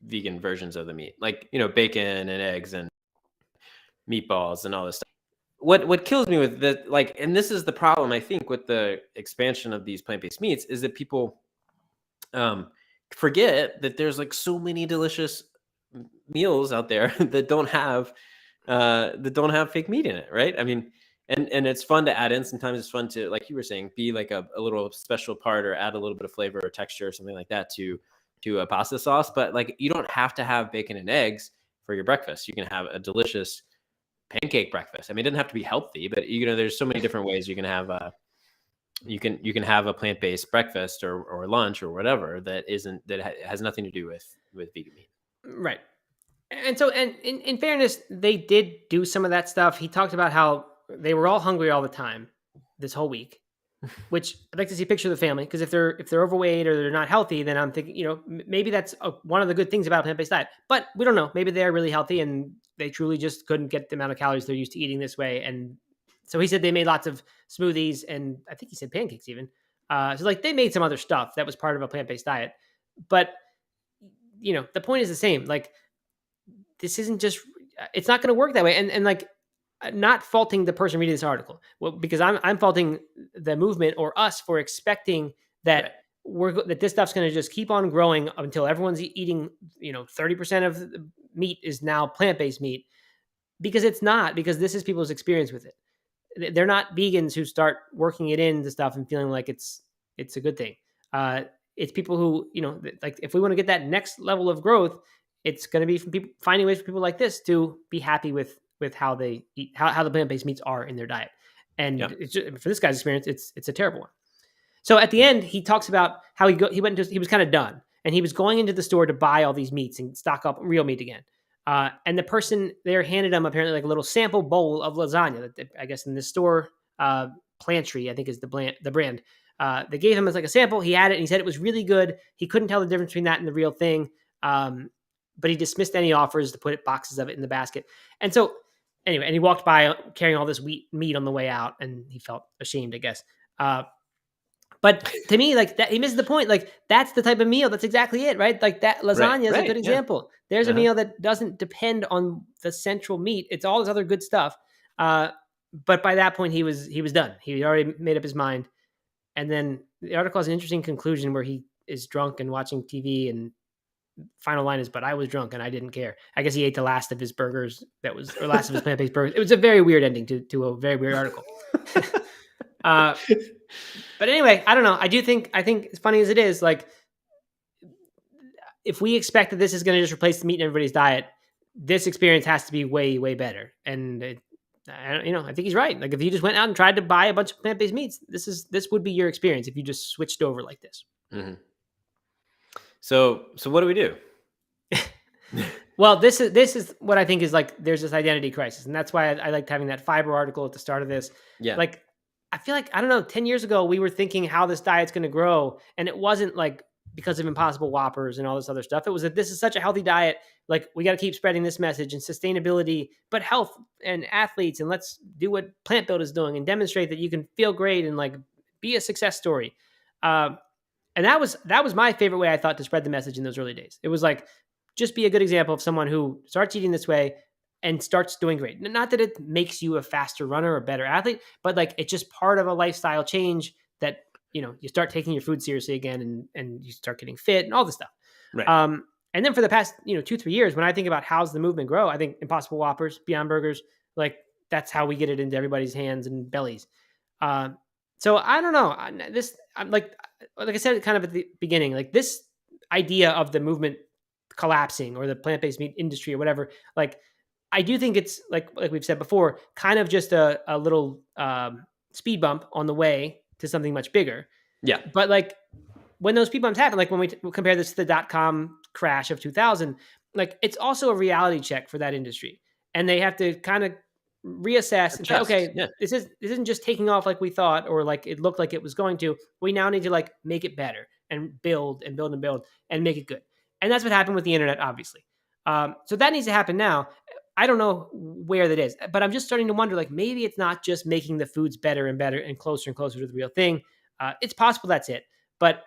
vegan versions of the meat, like bacon and eggs and meatballs and all this stuff. What kills me with that, like, and this is the problem I think with the expansion of these plant-based meats is that people forget that there's like so many delicious meals out there that don't have fake meat in it, right? I mean. And it's fun to add in. Sometimes it's fun to, like you were saying, be like a little special part or add a little bit of flavor or texture or something like that to a pasta sauce. But like you don't have to have bacon and eggs for your breakfast. You can have a delicious pancake breakfast. I mean, it doesn't have to be healthy, but there's so many different ways you can have you can have a plant-based breakfast or lunch or whatever that has nothing to do with vegan meat. Right. And so, and in fairness, they did do some of that stuff. He talked about how they were all hungry all the time this whole week, which I'd like to see a picture of the family. Because if they're overweight or they're not healthy, then I'm thinking, maybe that's one of the good things about a plant-based diet. But we don't know. Maybe they're really healthy and they truly just couldn't get the amount of calories they're used to eating this way. And so he said they made lots of smoothies and I think he said pancakes even. So like they made some other stuff that was part of a plant-based diet. But, the point is the same. Like this isn't just, it's not going to work that way. And like, not faulting the person reading this article, because I'm faulting the movement or us for expecting that that this stuff's going to just keep on growing until everyone's eating, 30% of the meat is now plant-based meat, because it's not, because this is people's experience with it. They're not vegans who start working it into stuff and feeling like it's a good thing. it's people who, like if we want to get that next level of growth, it's going to be from people finding ways for people like this to be happy with how they eat, how the plant-based meats are in their diet. Yeah. And it's just, for this guy's experience, it's a terrible one. So at the end, he talks about how he was kind of done, and he was going into the store to buy all these meats and stock up real meat again. And the person there handed him apparently like a little sample bowl of lasagna that I guess in this store, Plantry, I think is the brand. They gave him as like a sample. He had it and he said it was really good. He couldn't tell the difference between that and the real thing. But he dismissed any offers to put boxes of it in the basket. And so anyway, and he walked by carrying all this meat on the way out, and he felt ashamed, I guess. But to me, like that, he misses the point. Like that's the type of meal. That's exactly it, right? Like that lasagna is a good yeah. example. There's a meal that doesn't depend on the central meat. It's all this other good stuff. But by that point, he was done. He already made up his mind. And then the article has an interesting conclusion where he is drunk and watching TV, and final line is, "But I was drunk and I didn't care." I guess he ate the last of his burgers. Or last of his plant-based burgers. It was a very weird ending to a very weird article. But anyway, I don't know. I think as funny as it is, like if we expect that this is going to just replace the meat in everybody's diet, this experience has to be way, way better. And I think he's right. Like if you just went out and tried to buy a bunch of plant-based meats, this would be your experience if you just switched over like this. Mm-hmm. So what do we do? Well, this is what I think is like there's this identity crisis, and that's why I liked having that fiber article at the start of this. Yeah. Like I feel like, I don't know, 10 years ago, we were thinking how this diet's going to grow. And it wasn't like because of Impossible Whoppers and all this other stuff. It was that this is such a healthy diet. Like we got to keep spreading this message and sustainability, but health and athletes. And let's do what Plant Build is doing and demonstrate that you can feel great and like be a success story. And that was my favorite way I thought to spread the message in those early days. It was like, just be a good example of someone who starts eating this way and starts doing great. Not that it makes you a faster runner or better athlete, but like it's just part of a lifestyle change that, you start taking your food seriously again and you start getting fit and all this stuff. Right. And then for the past, 2-3 years, when I think about how's the movement grow, I think Impossible Whoppers, Beyond Burgers, like that's how we get it into everybody's hands and bellies. So I don't know. I'm like I said, kind of at the beginning, like this idea of the movement collapsing or the plant-based meat industry or whatever, like I do think it's like we've said before, kind of just a little speed bump on the way to something much bigger. Yeah. But like when those speed bumps happen, like when we compare this to the .com crash of 2000, like it's also a reality check for that industry, and they have to kind of reassess and say, okay, this isn't just taking off like we thought or like it looked like it was going to. We now need to like make it better and build and build and build and make it good. And that's what happened with the internet, obviously. So that needs to happen now. I don't know where that is, but I'm just starting to wonder, like, maybe it's not just making the foods better and better and closer to the real thing. It's possible that's it, but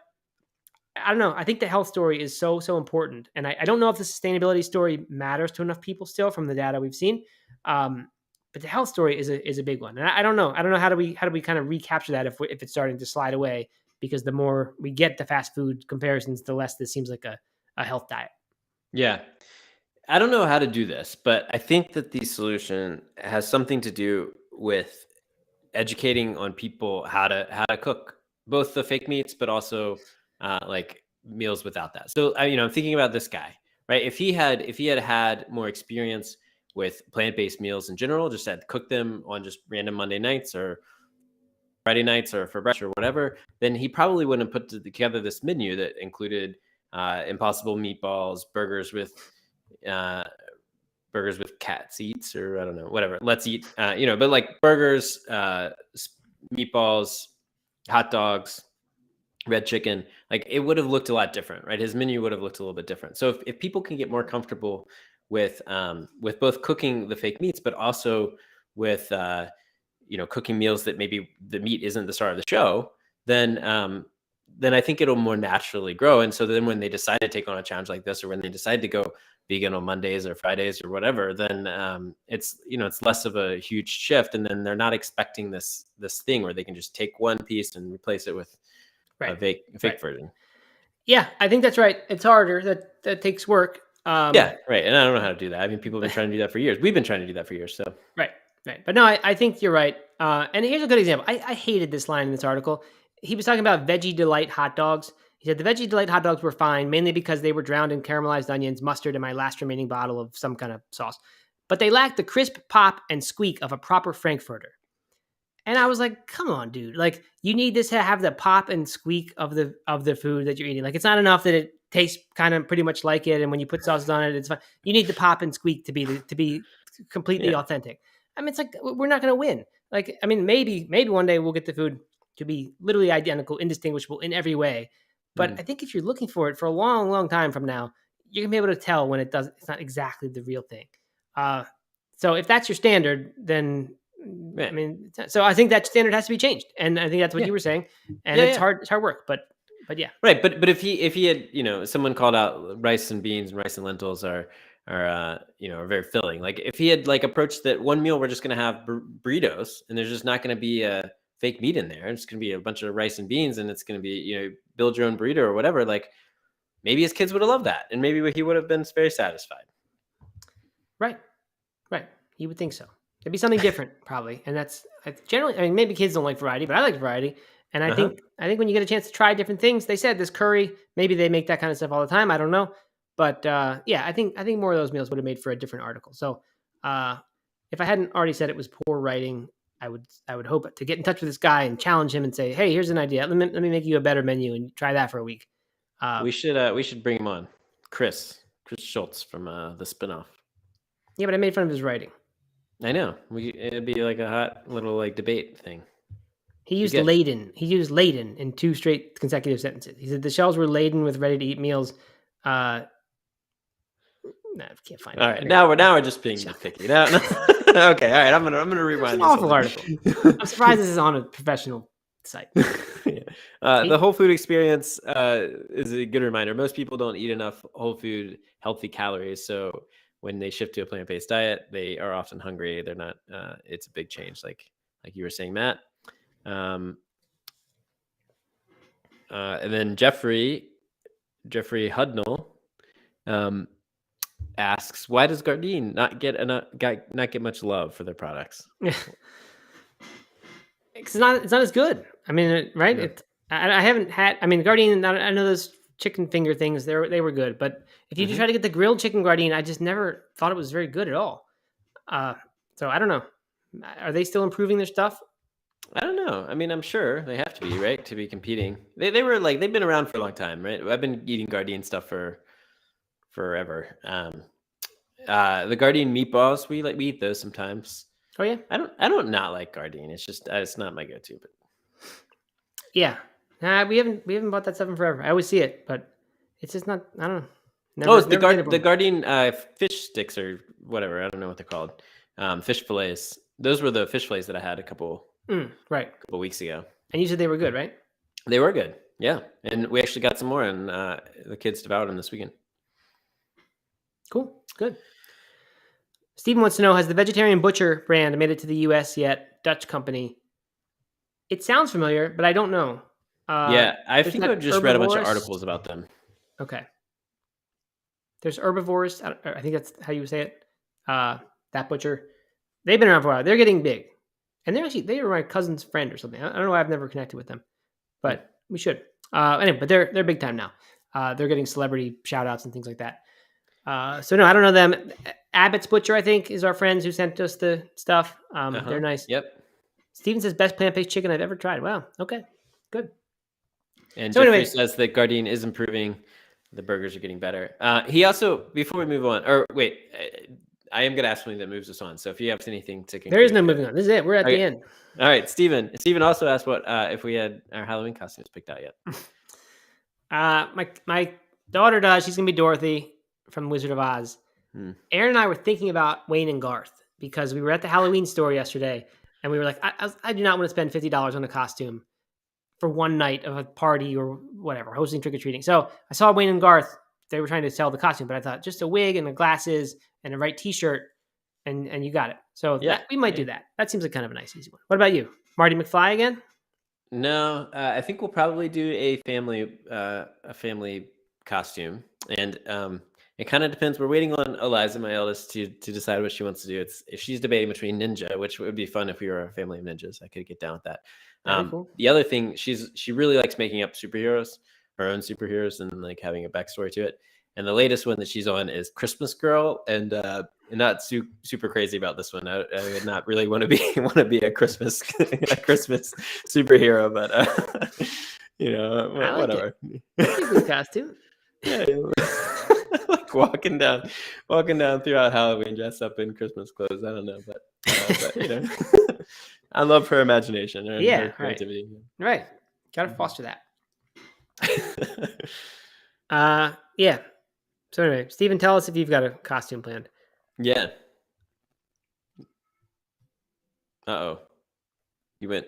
I don't know. I think the health story is so important. And I don't know if the sustainability story matters to enough people still from the data we've seen. But the health story is a big one. And I don't know. How do we kind of recapture that if it's starting to slide away, because the more we get the fast food comparisons, the less this seems like a health diet. Yeah. I don't know how to do this, but I think that the solution has something to do with educating on people how to cook both the fake meats, but also like meals without that. So I'm thinking about this guy, right? If he had more experience with plant-based meals in general, just had cooked them on just random Monday nights or Friday nights or for breakfast or whatever, then he probably wouldn't have put together this menu that included Impossible meatballs, burgers with cat's eats, or I don't know, whatever. Let's eat, but like burgers, meatballs, hot dogs, red chicken, like it would have looked a lot different, right? His menu would have looked a little bit different. So if people can get more comfortable with both cooking the fake meats, but also with cooking meals that maybe the meat isn't the star of the show, then I think it'll more naturally grow. And so then when they decide to take on a challenge like this, or when they decide to go vegan on Mondays or Fridays or whatever, then it's less of a huge shift. And then they're not expecting this thing where they can just take one piece and replace it with a fake version. Yeah, I think that's right. It's harder. That takes work. Yeah, right. And I don't know how to do that. I mean, people have been trying to do that for years. We've been trying to do that for years. So right. But no, I think you're right. And here's a good example. I hated this line in this article. He was talking about Veggie Delight hot dogs, He said the Veggie Delight hot dogs were fine, mainly because they were drowned in caramelized onions, mustard, and my last remaining bottle of some kind of sauce. But they lacked the crisp pop and squeak of a proper Frankfurter. And I was like, come on, dude. Like, you need this to have the pop and squeak of the food that you're eating. Like, it's not enough that it tastes kind of pretty much like it, and when you put sauces on it, it's fine. You need the pop and squeak to be completely authentic. I mean, it's like we're not going to win. Like, I mean, maybe one day we'll get the food to be literally identical, indistinguishable in every way. But I think if you're looking for it for a long, long time from now, you're gonna be able to tell when it's not exactly the real thing. So if that's your standard, then I mean, so I think that standard has to be changed, and I think that's what you were saying. And it's hard work, but yeah, right. But if he had, someone called out rice and beans and rice and lentils are very filling. Like if he had like approached that one meal, we're just gonna have burritos, and there's just not gonna be a fake meat in there. It's gonna be a bunch of rice and beans, and it's gonna be build your own burrito or whatever. Like maybe his kids would have loved that, and maybe he would have been very satisfied. Right. You would think so. It'd be something different, probably, and that's generally. I mean, maybe kids don't like variety, but I like variety, and I think when you get a chance to try different things, they said this curry. Maybe they make that kind of stuff all the time. I don't know, but yeah, I think more of those meals would have made for a different article. So if I hadn't already said it was poor writing, I would hope to get in touch with this guy and challenge him and say, hey, here's an idea. Let me make you a better menu and try that for a week. We should bring him on, Chris Schultz from the spinoff. Yeah, but I made fun of his writing. I know. It'd be like a hot little like debate thing. He used laden. He used laden in 2 straight consecutive sentences. He said the shelves were laden with ready-to-eat meals. I can't find it. All right, now we're just being nitpicky. Okay, all right. I'm gonna rewind. It's an awful article. I'm surprised this is on a professional site. The whole food experience is a good reminder. Most people don't eat enough whole food, healthy calories, so when they shift to a plant-based diet, they are often hungry. They're not. It's a big change, like you were saying, Matt. And then Jeffrey Hudnell asks, why does Gardein not get much love for their products? It's not as good. I mean, right? Yeah. I haven't had. I mean, Gardein. I know those chicken finger things. They were good, but if you try to get the grilled chicken Gardein, I just never thought it was very good at all. So I don't know. Are they still improving their stuff? I don't know. I mean, I'm sure they have to be, right, to be competing. They were like they've been around for a long time, right? I've been eating Gardein stuff for forever. The Gardein meatballs, we eat those sometimes. Oh yeah. I don't not like Gardein. It's just it's not my go-to. But yeah, we haven't bought that stuff in forever. I always see it, but it's just not. I don't know. It's the Gardein fish sticks or whatever. I don't know what they're called. Fish fillets. Those were the fish fillets that I had a couple weeks ago. And you said they were good, right? They were good. Yeah, and we actually got some more, and the kids devoured them this weekend. Cool. Good. Stephen wants to know, has the Vegetarian Butcher brand made it to the U.S. yet? Dutch company. It sounds familiar, but I don't know. Yeah, I think I've just read a bunch of articles about them. Okay. There's Herbivores. I think that's how you say it. That butcher. They've been around for a while. They're getting big. And they were my cousin's friend or something. I don't know why I've never connected with them. But we should. Anyway, but they're big time now. They're getting celebrity shout outs and things like that. So no, I don't know them. Abbott's Butcher, I think, is our friends who sent us the stuff. They're nice. Yep. Steven says best plant-based chicken I've ever tried. Wow. Okay. Good. And so Jeffrey says that Gardein is improving. The burgers are getting better. He also, before we move on, or wait, I am going to ask something that moves us on. So if you have anything to conclude. There is no moving on. This is it. We're at the end. All right, Steven. Steven also asked what if we had our Halloween costumes picked out yet. My daughter does. She's going to be Dorothy from Wizard of Oz. Aaron and I were thinking about Wayne and Garth because we were at the Halloween store yesterday and we were like, I do not want to spend $50 on a costume for one night of a party or whatever, hosting trick-or-treating. So I saw Wayne and Garth. They were trying to sell the costume, but I thought just a wig and the glasses and a right t-shirt and you got it. So we might do that. That seems like kind of a nice, easy one. What about you? Marty McFly again? No, I think we'll probably do a family costume. And it kind of depends. We're waiting on Eliza, my eldest, to decide what she wants to do. If she's debating between ninja, which would be fun if we were a family of ninjas. I could get down with that. Cool. The other thing, she really likes making up superheroes her own superheroes and like having a backstory to it. And the latest one that she's on is Christmas Girl, and not super crazy about this one. I would not really want to be a Christmas superhero, but I like whatever. It's a good costume. Yeah, like walking down throughout Halloween dressed up in Christmas clothes. I don't know, but I love her imagination and her creativity. Right. Gotta foster that. Yeah. So anyway, Steven, tell us if you've got a costume planned. Yeah. Uh-oh. You went,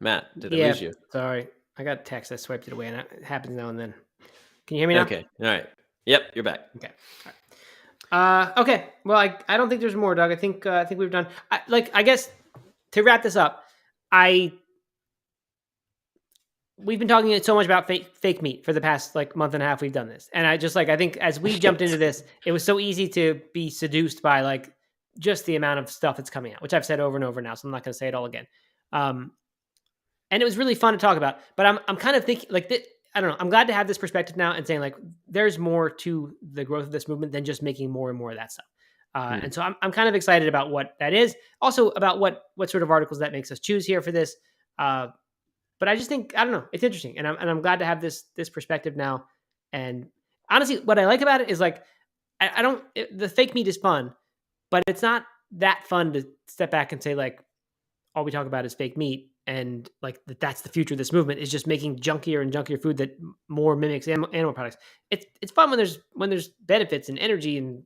Matt, did I lose you? Sorry. I got a text. I swiped it away, and it happens now and then. Can you hear me now? Okay. All right. Yep, you're back. Okay. All right. Okay. Well, I don't think there's more, Doug. I think we've done. I guess to wrap this up, we've been talking so much about fake meat for the past like month and a half. We've done this, and I think as we jumped into this, it was so easy to be seduced by like just the amount of stuff that's coming out, which I've said over and over now. So I'm not going to say it all again. And it was really fun to talk about. But I'm kind of thinking like I don't know. I'm glad to have this perspective now and saying like there's more to the growth of this movement than just making more and more of that stuff. And so I'm kind of excited about what that is. Also about what sort of articles that makes us choose here for this. But I just think, I don't know, it's interesting. And I'm glad to have this perspective now. And honestly, what I like about it is like, the fake meat is fun, but it's not that fun to step back and say like, all we talk about is fake meat. And like, that's the future of this movement is just making junkier and junkier food that more mimics animal products. It's fun when there's benefits and energy and,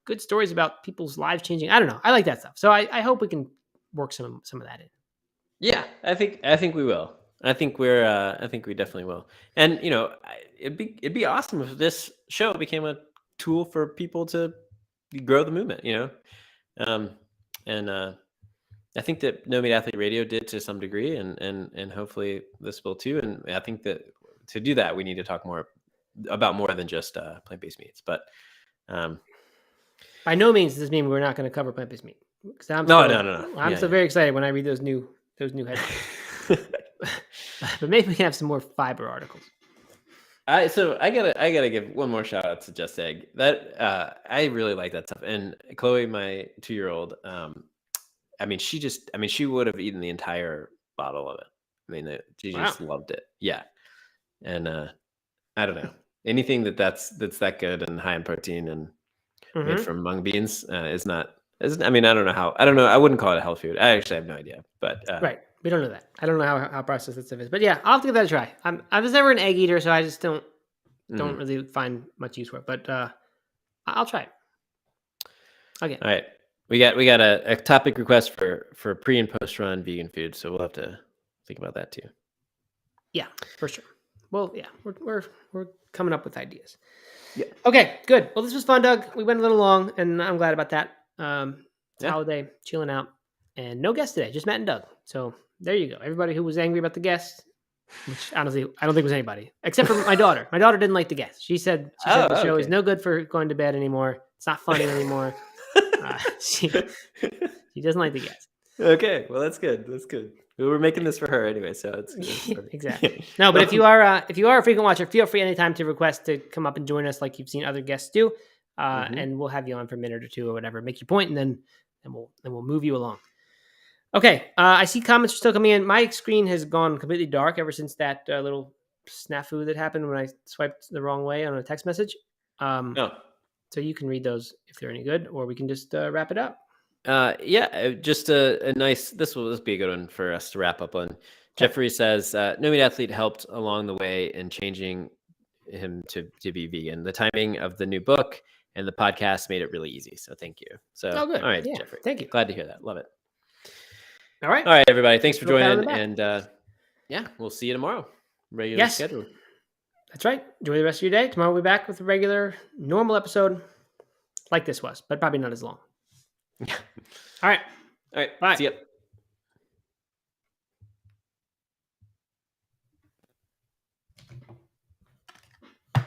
good stories about people's lives changing. I don't know. I like that stuff. So I hope we can work some of that in. Yeah, I think we will. I think we definitely will. And it'd be awesome if this show became a tool for people to grow the movement. And I think that No Meat Athlete Radio did to some degree, and hopefully this will too. And I think that to do that, we need to talk more about more than just plant-based meats. But by no means does this mean we're not going to cover plant-based meat. No. I'm still very excited when I read those new headlines. But maybe we can have some more fiber articles. So I gotta give one more shout out to Just Egg. That I really like that stuff. And Chloe, my 2-year-old, she would have eaten the entire bottle of it. She just loved it. Yeah. And I don't know, anything that's that good and high in protein and made from mung beans is not. I don't know how. I don't know. I wouldn't call it a health food. I actually have no idea. But right, we don't know that. I don't know how processed that stuff is. But yeah, I'll have to give that a try. I was never an egg eater, so I just don't really find much use for it. But I'll try it. Okay. All right. We got a topic request for pre and post run vegan food, so we'll have to think about that too. Yeah, for sure. Well, yeah, we're coming up with ideas. Yeah. Okay, good. Well, this was fun, Doug. We went a little long, and I'm glad about that. Holiday, chilling out, and no guests today, just Matt and Doug. So there you go. Everybody who was angry about the guests, which honestly I don't think was anybody except for my daughter. My daughter didn't like the guests. She said the show is no good for going to bed anymore. It's not funny anymore. She doesn't like the guests. Okay, well that's good. We were making this for her anyway, so it's good. Exactly. No, but if you are a frequent watcher, feel free anytime to request to come up and join us, like you've seen other guests do, and we'll have you on for a minute or two or whatever. Make your point, and then we'll move you along. Okay, I see comments are still coming in. My screen has gone completely dark ever since that little snafu that happened when I swiped the wrong way on a text message. So you can read those if they're any good, or we can just wrap it up. Just a nice. This will be a good one for us to wrap up on. Okay. Jeffrey says, "No Meat Athlete helped along the way in changing him to be vegan. The timing of the new book and the podcast made it really easy. So thank you." So, good. All right, yeah, Jeffrey. Thank you. Glad to hear that. Love it. All right, everybody. Thanks for joining, and we'll see you tomorrow. Regular schedule. That's right. Enjoy the rest of your day. Tomorrow we'll be back with a regular, normal episode, like this was, but probably not as long. All right. Bye. See ya.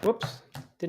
Whoops.